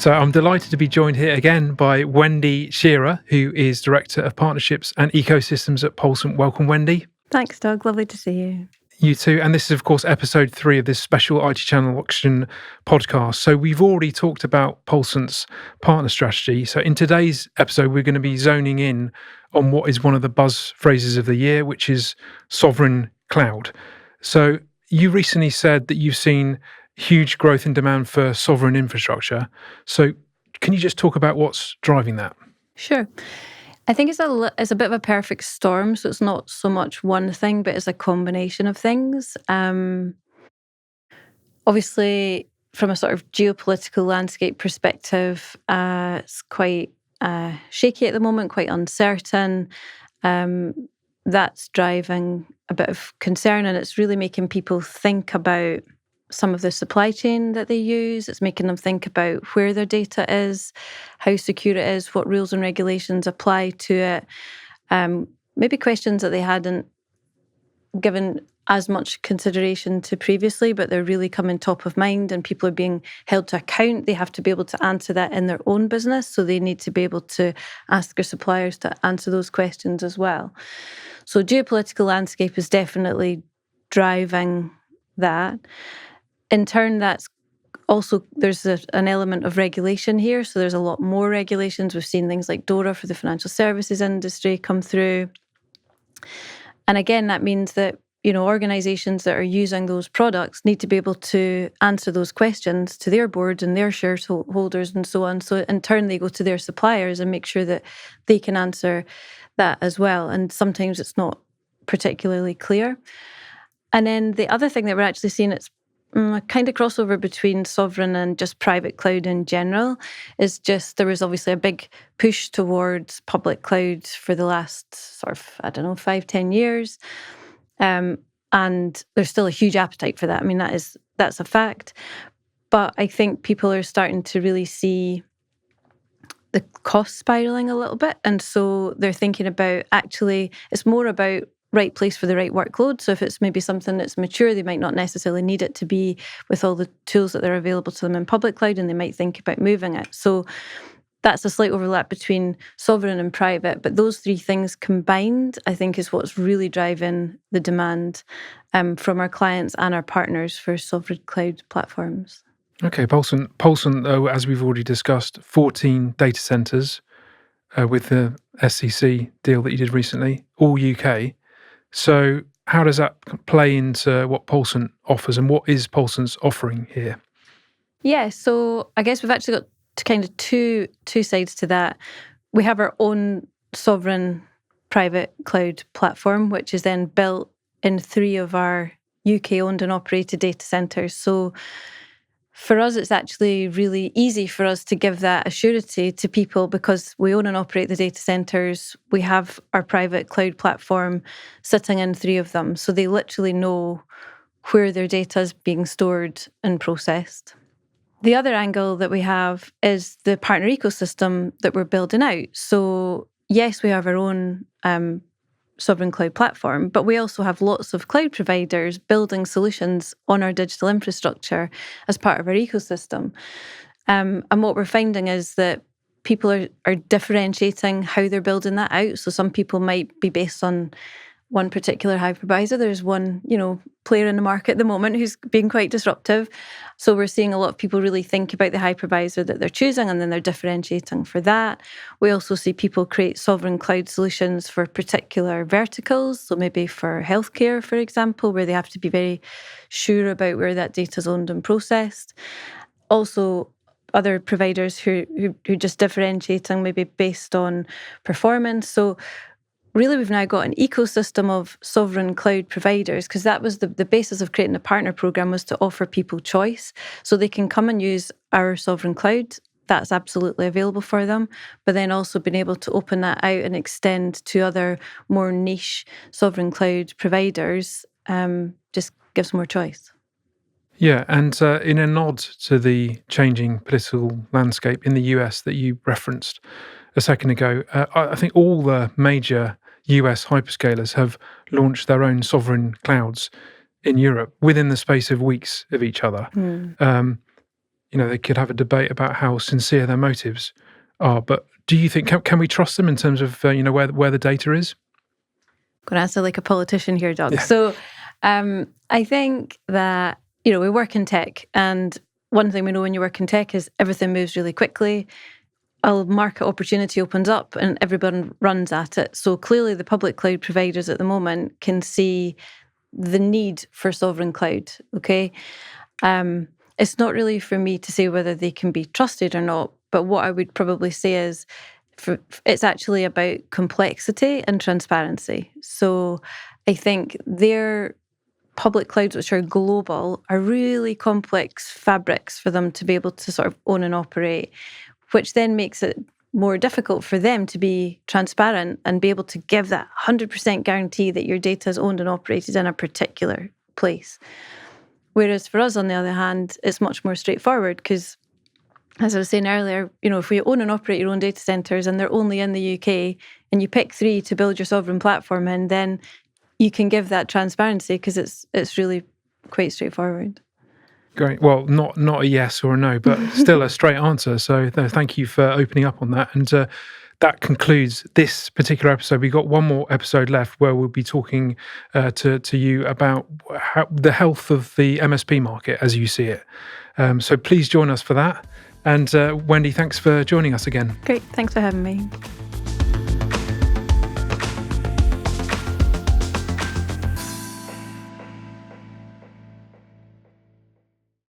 So I'm delighted to be joined here again by Wendy Shearer, who is Director of Partnerships and Ecosystems at Pulsant. Welcome, Wendy. Thanks, Doug. Lovely to see you. You too. And this is, of course, episode 3 of this special IT Channel Auction podcast. So we've already talked about Pulsant's partner strategy. So in today's episode, we're going to be zoning in on what is one of the buzz phrases of the year, which is sovereign cloud. So you recently said that you've seen huge growth in demand for sovereign infrastructure. So can you just talk about what's driving that? Sure. I think it's a bit of a perfect storm. So it's not so much one thing, but it's a combination of things. Obviously, from a sort of geopolitical landscape perspective, it's quite shaky at the moment, quite uncertain. That's driving a bit of concern, and it's really making people think about some of the supply chain that they use. It's making them think about where their data is, how secure it is, what rules and regulations apply to it. Maybe questions that they hadn't given as much consideration to previously, but they're really coming top of mind and people are being held to account. They have to be able to answer that in their own business. So they need to be able to ask their suppliers to answer those questions as well. So geopolitical landscape is definitely driving that. In turn, that's also, there's an element of regulation here. So there's a lot more regulations. We've seen things like DORA for the financial services industry come through. And again, that means that, organizations that are using those products need to be able to answer those questions to their boards and their shareholders and so on. So in turn, they go to their suppliers and make sure that they can answer that as well. And sometimes it's not particularly clear. And then the other thing that we're actually seeing, it's a kind of crossover between sovereign and just private cloud in general, is just there was obviously a big push towards public cloud for the last sort of, 5-10 years. And there's still a huge appetite for that. I mean, that's a fact. But I think people are starting to really see the cost spiraling a little bit. And so they're thinking about, actually, it's more about right place for the right workload. So if it's maybe something that's mature, they might not necessarily need it to be with all the tools that are available to them in public cloud, and they might think about moving it. So that's a slight overlap between sovereign and private. But those three things combined, I think, is what's really driving the demand from our clients and our partners for sovereign cloud platforms. Okay, Pulsant, though, as we've already discussed, 14 data centers with the SEC deal that you did recently, all UK. So how does that play into what Pulsant offers, and what is Pulsant's offering here? Yeah, so I guess we've actually got kind of two sides to that. We have our own sovereign private cloud platform, which is then built in 3 of our UK-owned and operated data centers. So for us, it's actually really easy for us to give that assurity to people because we own and operate the data centers. We have our private cloud platform sitting in 3 of them. So they literally know where their data is being stored and processed. The other angle that we have is the partner ecosystem that we're building out. So yes, we have our own sovereign cloud platform, but we also have lots of cloud providers building solutions on our digital infrastructure as part of our ecosystem. And what we're finding is that people are differentiating how they're building that out. So some people might be based on one particular hypervisor. There's one, player in the market at the moment who's being quite disruptive. So we're seeing a lot of people really think about the hypervisor that they're choosing, and then they're differentiating for that. We also see people create sovereign cloud solutions for particular verticals. So maybe for healthcare, for example, where they have to be very sure about where that data is owned and processed. Also, other providers who just differentiating maybe based on performance. So really, we've now got an ecosystem of sovereign cloud providers, because that was the basis of creating a partner program, was to offer people choice. So they can come and use our sovereign cloud. That's absolutely available for them. But then also being able to open that out and extend to other more niche sovereign cloud providers just gives more choice. Yeah, and in a nod to the changing political landscape in the US that you referenced a second ago, I think all the major US hyperscalers have launched their own sovereign clouds in Europe within the space of weeks of each other. they could have a debate about how sincere their motives are. But do you think can we trust them in terms of where the data is? I'm going to answer like a politician here, Doug. Yeah. So I think that we work in tech, and one thing we know when you work in tech is everything moves really quickly. A market opportunity opens up and everyone runs at it. So clearly the public cloud providers at the moment can see the need for sovereign cloud, okay? It's not really for me to say whether they can be trusted or not, but what I would probably say is it's actually about complexity and transparency. So I think their public clouds, which are global, are really complex fabrics for them to be able to sort of own and operate, which then makes it more difficult for them to be transparent and be able to give that 100% guarantee that your data is owned and operated in a particular place. Whereas for us, on the other hand, it's much more straightforward because, as I was saying earlier, if we own and operate your own data centers and they're only in the UK and you pick 3 to build your sovereign platform in, then you can give that transparency because it's really quite straightforward. Great. Well, not a yes or a no, but still a straight answer. So thank you for opening up on that. And that concludes this particular episode. We've got one more episode left where we'll be talking to you about the health of the MSP market as you see it. So please join us for that. And Wendy, thanks for joining us again. Great. Thanks for having me.